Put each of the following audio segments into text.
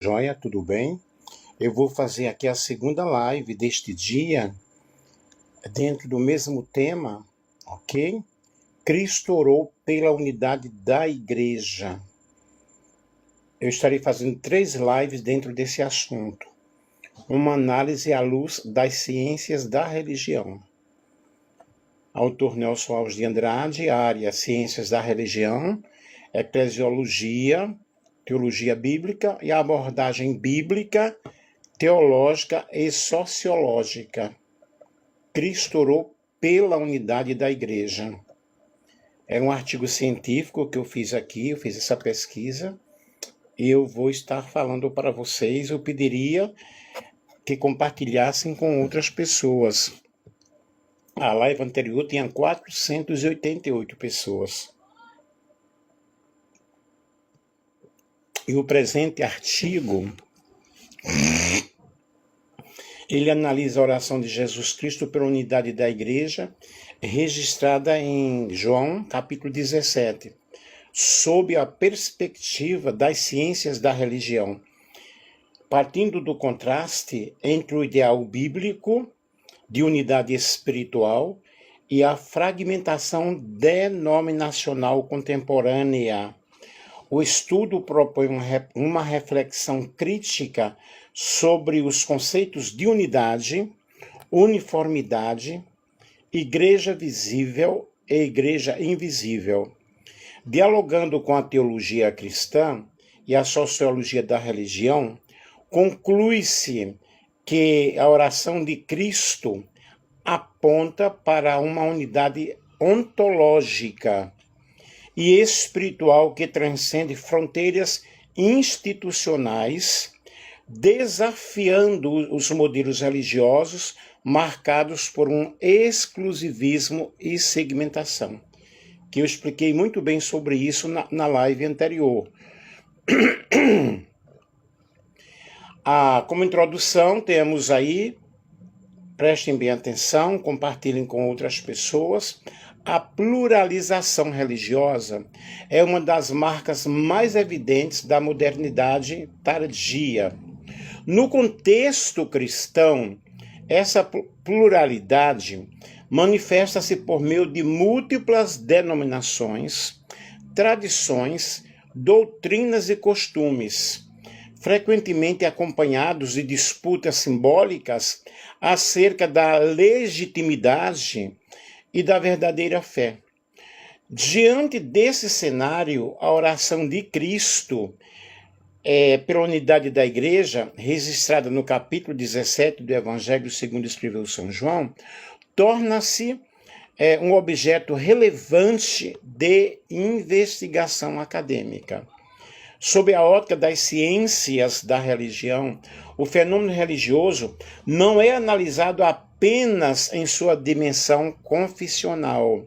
Joia, tudo bem? Eu vou fazer aqui a segunda live deste dia, dentro do mesmo tema, ok? Cristo orou pela unidade da igreja. Eu estarei fazendo 3 lives dentro desse assunto. Uma análise à luz das ciências da religião. Autor Nelson Alves de Andrade, área Ciências da Religião, Eclesiologia, Teologia Bíblica e a abordagem bíblica, teológica e sociológica. Cristo orou pela unidade da igreja. É um artigo científico que eu fiz aqui, eu fiz essa pesquisa, e eu vou estar falando para vocês. Eu pediria que compartilhassem com outras pessoas. A live anterior tinha 488 pessoas. E o presente artigo, ele analisa a oração de Jesus Cristo pela unidade da igreja, registrada em João, capítulo 17, sob a perspectiva das ciências da religião, partindo do contraste entre o ideal bíblico de unidade espiritual e a fragmentação denominacional contemporânea. O estudo propõe uma reflexão crítica sobre os conceitos de unidade, uniformidade, igreja visível e igreja invisível. Dialogando com a teologia cristã e a sociologia da religião, conclui-se que a oração de Cristo aponta para uma unidade ontológica e espiritual que transcende fronteiras institucionais, desafiando os modelos religiosos marcados por um exclusivismo e segmentação, que eu expliquei muito bem sobre isso na live anterior. Como introdução, temos aí, prestem bem atenção, compartilhem com outras pessoas. A pluralização religiosa é uma das marcas mais evidentes da modernidade tardia. No contexto cristão, essa pluralidade manifesta-se por meio de múltiplas denominações, tradições, doutrinas e costumes, frequentemente acompanhados de disputas simbólicas acerca da legitimidade e da verdadeira fé. Diante desse cenário, a oração de Cristo pela unidade da igreja, registrada no capítulo 17 do Evangelho segundo escreveu São João, torna-se um objeto relevante de investigação acadêmica. Sob a ótica das ciências da religião, o fenômeno religioso não é analisado apenas em sua dimensão confessional,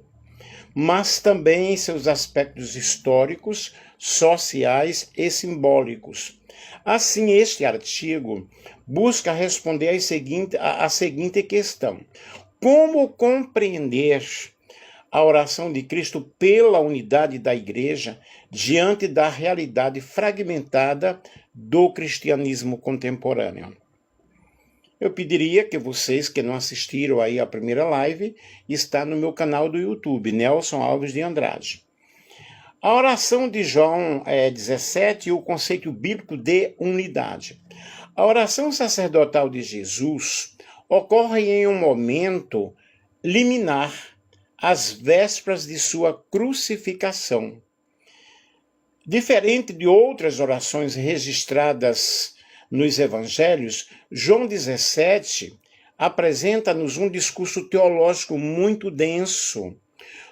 mas também em seus aspectos históricos, sociais e simbólicos. Assim, este artigo busca responder a seguinte questão: como compreender a oração de Cristo pela unidade da igreja diante da realidade fragmentada do cristianismo contemporâneo? Eu pediria que vocês que não assistiram aí a primeira live, está no meu canal do YouTube, Nelson Alves de Andrade. A oração de João 17 e o conceito bíblico de unidade. A oração sacerdotal de Jesus ocorre em um momento liminar, às vésperas de sua crucificação. Diferente de outras orações registradas nos evangelhos, João 17 apresenta-nos um discurso teológico muito denso,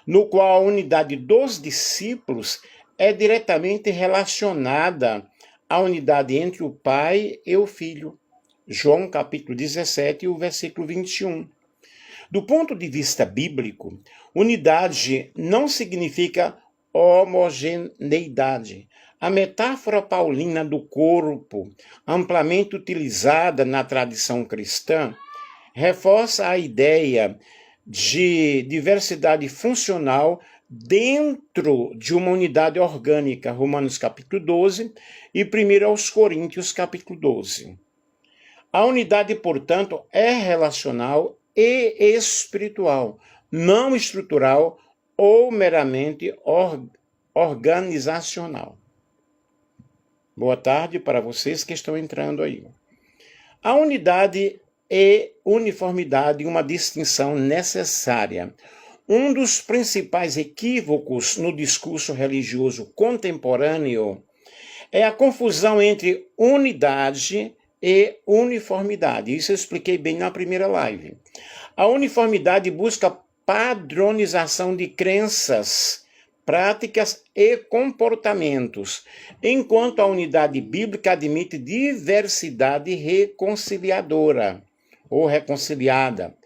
no qual a unidade dos discípulos é diretamente relacionada à unidade entre o Pai e o Filho. João capítulo 17, o versículo 21. Do ponto de vista bíblico, unidade não significa homogeneidade. A metáfora paulina do corpo, amplamente utilizada na tradição cristã, reforça a ideia de diversidade funcional dentro de uma unidade orgânica, Romanos capítulo 12 e 1 aos Coríntios capítulo 12. A unidade, portanto, é relacional e espiritual, não estrutural ou meramente organizacional. Boa tarde para vocês que estão entrando aí. A unidade e uniformidade, uma distinção necessária. Um dos principais equívocos no discurso religioso contemporâneo é a confusão entre unidade e uniformidade. Isso eu expliquei bem na primeira live. A uniformidade busca padronização de crenças, práticas e comportamentos, enquanto a unidade bíblica admite diversidade reconciliadora ou reconciliada.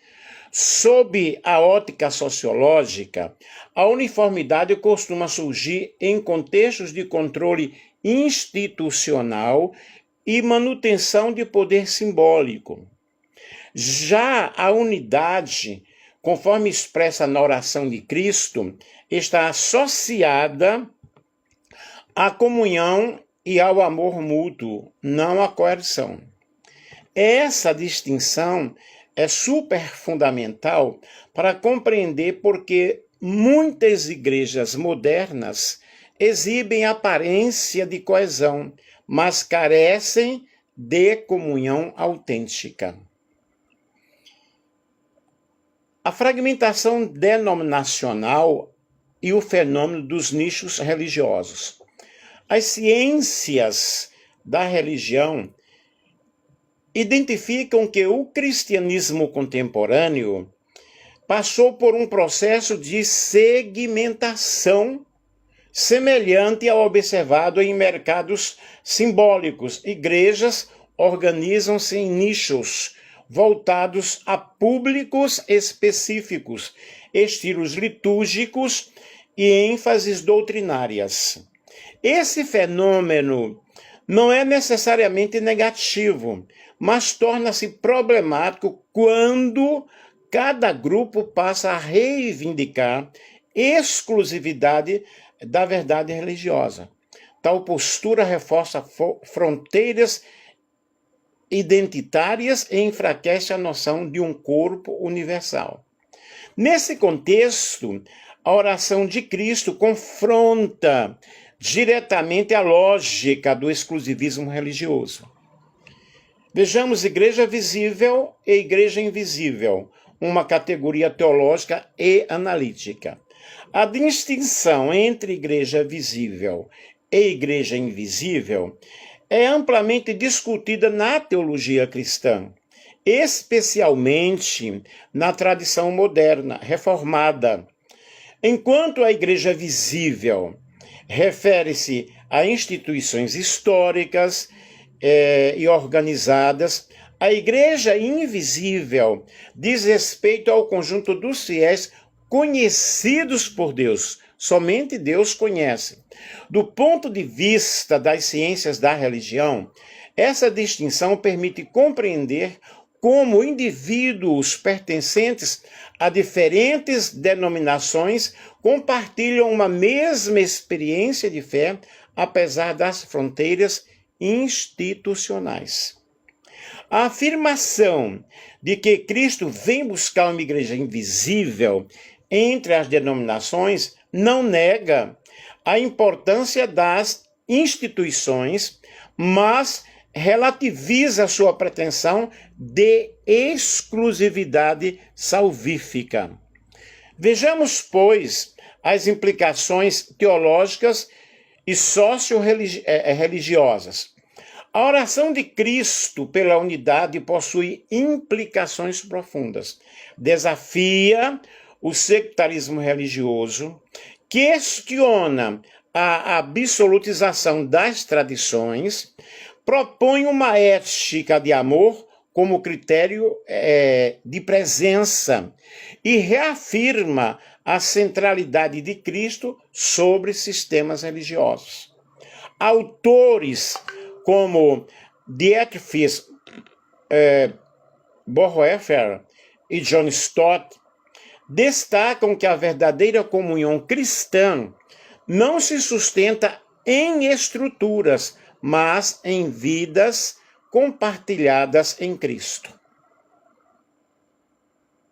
Sob a ótica sociológica, a uniformidade costuma surgir em contextos de controle institucional e manutenção de poder simbólico. Já a unidade, conforme expressa na oração de Cristo, está associada à comunhão e ao amor mútuo, não à coerção. Essa distinção é super fundamental para compreender por que muitas igrejas modernas exibem aparência de coesão, mas carecem de comunhão autêntica. A fragmentação denominacional e o fenômeno dos nichos religiosos. As ciências da religião identificam que o cristianismo contemporâneo passou por um processo de segmentação semelhante ao observado em mercados simbólicos. Igrejas organizam-se em nichos voltados a públicos específicos, estilos litúrgicos e ênfases doutrinárias. Esse fenômeno não é necessariamente negativo, mas torna-se problemático quando cada grupo passa a reivindicar exclusividade da verdade religiosa. Tal postura reforça fronteiras identitárias e enfraquece a noção de um corpo universal. Nesse contexto, a oração de Cristo confronta diretamente a lógica do exclusivismo religioso. Vejamos igreja visível e igreja invisível, uma categoria teológica e analítica. A distinção entre igreja visível e igreja invisível é amplamente discutida na teologia cristã, especialmente na tradição moderna, reformada. Enquanto a igreja visível refere-se a instituições históricas e organizadas, a igreja invisível diz respeito ao conjunto dos fiéis conhecidos por Deus. Somente Deus conhece. Do ponto de vista das ciências da religião, essa distinção permite compreender como indivíduos pertencentes a diferentes denominações compartilham uma mesma experiência de fé, apesar das fronteiras institucionais. A afirmação de que Cristo vem buscar uma igreja invisível entre as denominações não nega a importância das instituições, mas relativiza sua pretensão de exclusividade salvífica. Vejamos, pois, as implicações teológicas e socio-religiosas. A oração de Cristo pela unidade possui implicações profundas. Desafia o sectarismo religioso, questiona a absolutização das tradições, propõe uma ética de amor como critério de presença e reafirma a centralidade de Cristo sobre sistemas religiosos. Autores como Dietrich Bonhoeffer e John Stott destacam que a verdadeira comunhão cristã não se sustenta em estruturas, mas em vidas compartilhadas em Cristo.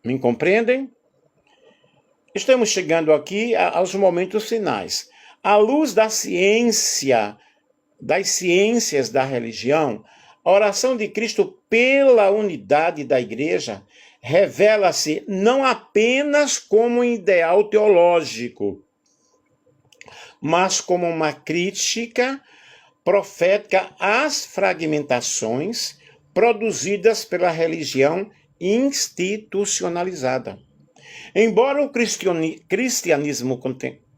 Me compreendem? Estamos chegando aqui aos momentos finais. À luz da ciência, das ciências da religião, a oração de Cristo pela unidade da igreja revela-se não apenas como um ideal teológico, mas como uma crítica profética às fragmentações produzidas pela religião institucionalizada. Embora o cristianismo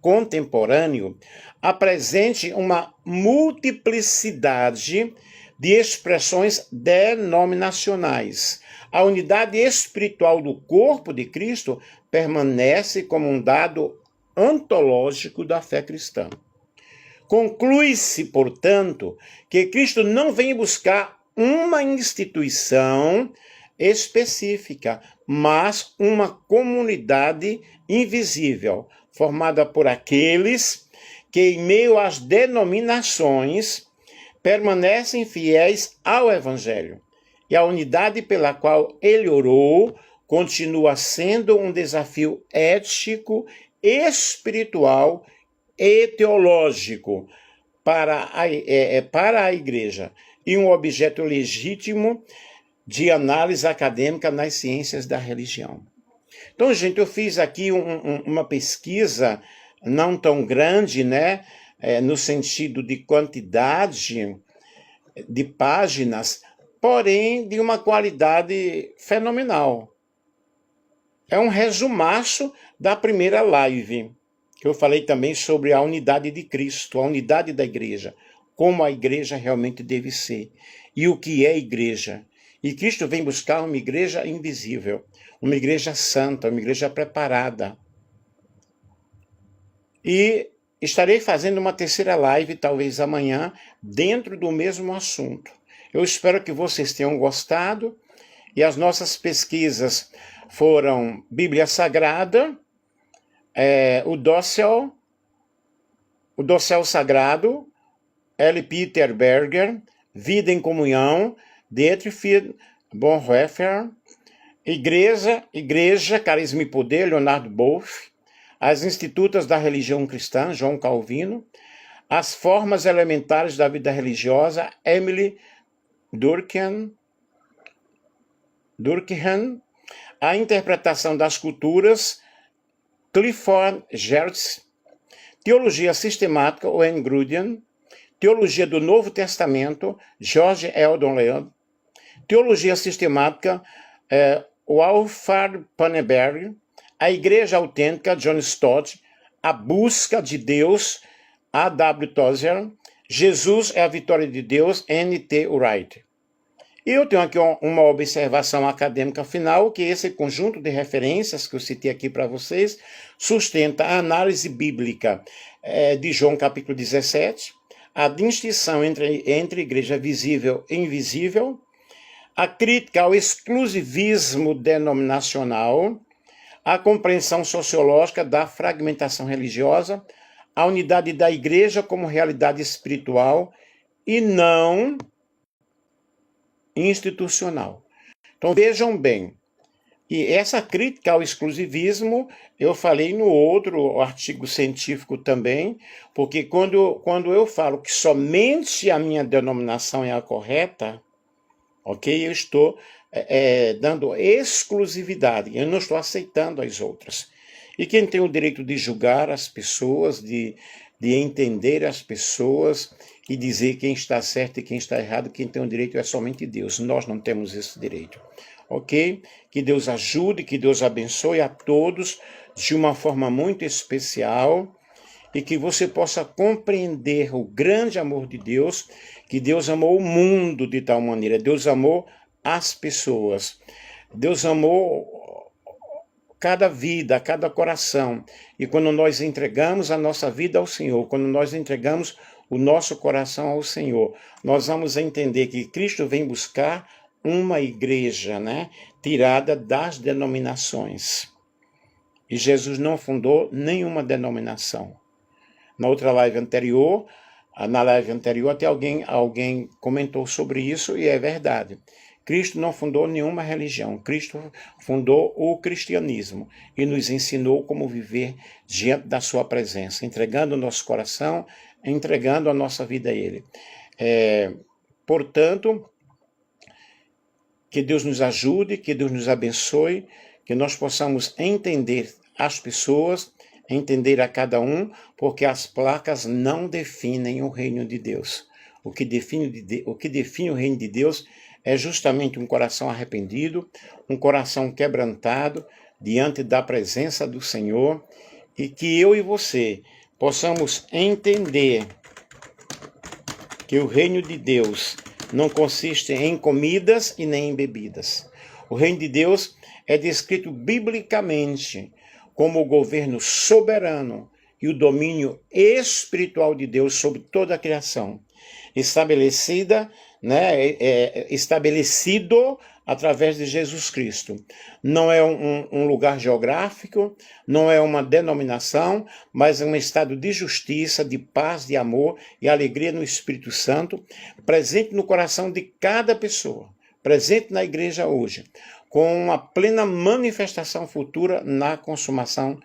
contemporâneo apresente uma multiplicidade de expressões denominacionais, a unidade espiritual do corpo de Cristo permanece como um dado ontológico da fé cristã. Conclui-se, portanto, que Cristo não vem buscar uma instituição específica, mas uma comunidade invisível, formada por aqueles que, em meio às denominações, permanecem fiéis ao Evangelho. E a unidade pela qual ele orou continua sendo um desafio ético, espiritual e teológico para a igreja e um objeto legítimo de análise acadêmica nas ciências da religião. Então, gente, eu fiz aqui uma pesquisa não tão grande, né, no sentido de quantidade de páginas, porém de uma qualidade fenomenal. É um resumaço da primeira live, que eu falei também sobre a unidade de Cristo, a unidade da igreja, como a igreja realmente deve ser, e o que é igreja. E Cristo vem buscar uma igreja invisível, uma igreja santa, uma igreja preparada. E estarei fazendo uma terceira live, talvez amanhã, dentro do mesmo assunto. Eu espero que vocês tenham gostado. E as nossas pesquisas foram Bíblia Sagrada, o Dossel Sagrado, L. Peter Berger, Vida em Comunhão, Dietrich Bonhoeffer, Igreja, Carisma e Poder, Leonardo Boff, As Institutas da Religião Cristã, João Calvino, As Formas Elementares da Vida Religiosa, Emily Durkheim, A Interpretação das Culturas, Clifford Geertz, Teologia Sistemática, Owen Grudem, Teologia do Novo Testamento, George Eldon Leon, Teologia Sistemática, Wolfgang Pannenberg, A Igreja Autêntica, John Stott, A Busca de Deus, A. W. Tozer, Jesus é a Vitória de Deus, N. T. Wright. E eu tenho aqui uma observação acadêmica final, que esse conjunto de referências que eu citei aqui para vocês sustenta a análise bíblica de João capítulo 17, a distinção entre igreja visível e invisível, a crítica ao exclusivismo denominacional, a compreensão sociológica da fragmentação religiosa, a unidade da igreja como realidade espiritual e não institucional. Então vejam bem, e essa crítica ao exclusivismo eu falei no outro artigo científico também, porque quando eu falo que somente a minha denominação é a correta, ok? Eu estou dando exclusividade, eu não estou aceitando as outras. E quem tem o direito de julgar as pessoas, de entender as pessoas e dizer quem está certo e quem está errado, quem tem o direito é somente Deus. Nós não temos esse direito, ok? Que Deus ajude, que Deus abençoe a todos de uma forma muito especial e que você possa compreender o grande amor de Deus, que Deus amou o mundo de tal maneira, Deus amou as pessoas, Deus amou cada vida, cada coração. E quando nós entregamos a nossa vida ao Senhor, quando nós entregamos o nosso coração ao Senhor, nós vamos entender que Cristo vem buscar uma igreja, né, tirada das denominações. E Jesus não fundou nenhuma denominação. Na live anterior até alguém comentou sobre isso, e é verdade. Cristo não fundou nenhuma religião. Cristo fundou o cristianismo e nos ensinou como viver diante da sua presença, entregando o nosso coração, entregando a nossa vida a Ele. Portanto, que Deus nos ajude, que Deus nos abençoe, que nós possamos entender as pessoas, entender a cada um, porque as placas não definem o reino de Deus. O que define o reino de Deus é justamente um coração arrependido, um coração quebrantado diante da presença do Senhor, e que eu e você possamos entender que o reino de Deus não consiste em comidas e nem em bebidas. O reino de Deus é descrito biblicamente como o governo soberano e o domínio espiritual de Deus sobre toda a criação, estabelecido através de Jesus Cristo. Não é um lugar geográfico, não é uma denominação, mas é um estado de justiça, de paz, de amor e alegria no Espírito Santo, presente no coração de cada pessoa, presente na igreja hoje, com uma plena manifestação futura na consumação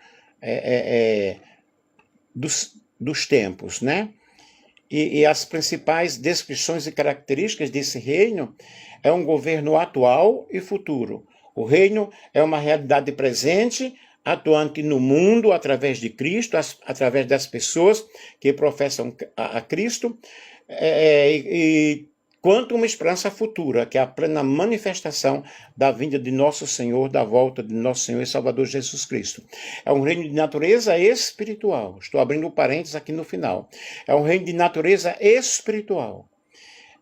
dos tempos, né? E as principais descrições e características desse reino é um governo atual e futuro. O reino é uma realidade presente, atuante no mundo através de Cristo, através das pessoas que professam a Cristo, quanto uma esperança futura, que é a plena manifestação da vinda de nosso Senhor, da volta de nosso Senhor e Salvador Jesus Cristo. É um reino de natureza espiritual. Estou abrindo parênteses aqui no final. É um reino de natureza espiritual.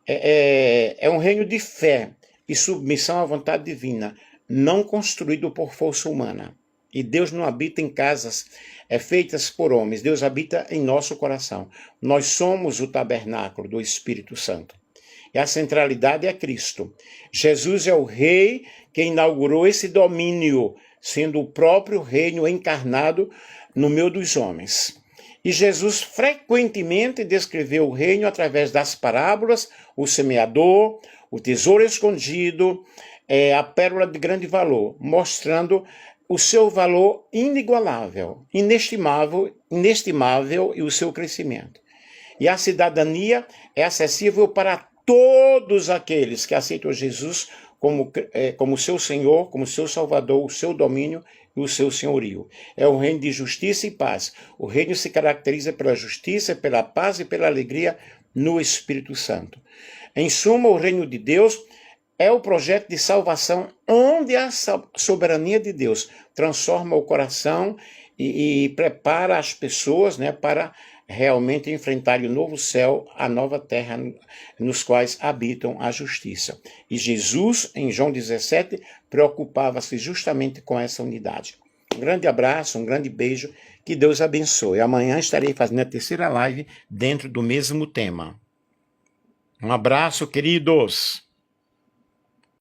É um reino de fé e submissão à vontade divina, não construído por força humana. E Deus não habita em casas feitas por homens. Deus habita em nosso coração. Nós somos o tabernáculo do Espírito Santo. E a centralidade é Cristo. Jesus é o rei que inaugurou esse domínio, sendo o próprio reino encarnado no meio dos homens. E Jesus frequentemente descreveu o reino através das parábolas, o semeador, o tesouro escondido, a pérola de grande valor, mostrando o seu valor inigualável, inestimável e o seu crescimento. E a cidadania é acessível para todos aqueles que aceitam Jesus como seu Senhor, como seu Salvador, o seu domínio e o seu senhorio. É um reino de justiça e paz. O reino se caracteriza pela justiça, pela paz e pela alegria no Espírito Santo. Em suma, o reino de Deus é o projeto de salvação onde a soberania de Deus transforma o coração e prepara as pessoas, para realmente enfrentarem o novo céu, a nova terra, nos quais habitam a justiça. E Jesus, em João 17, preocupava-se justamente com essa unidade. Um grande abraço, um grande beijo, que Deus abençoe. Amanhã estarei fazendo a terceira live dentro do mesmo tema. Um abraço, queridos!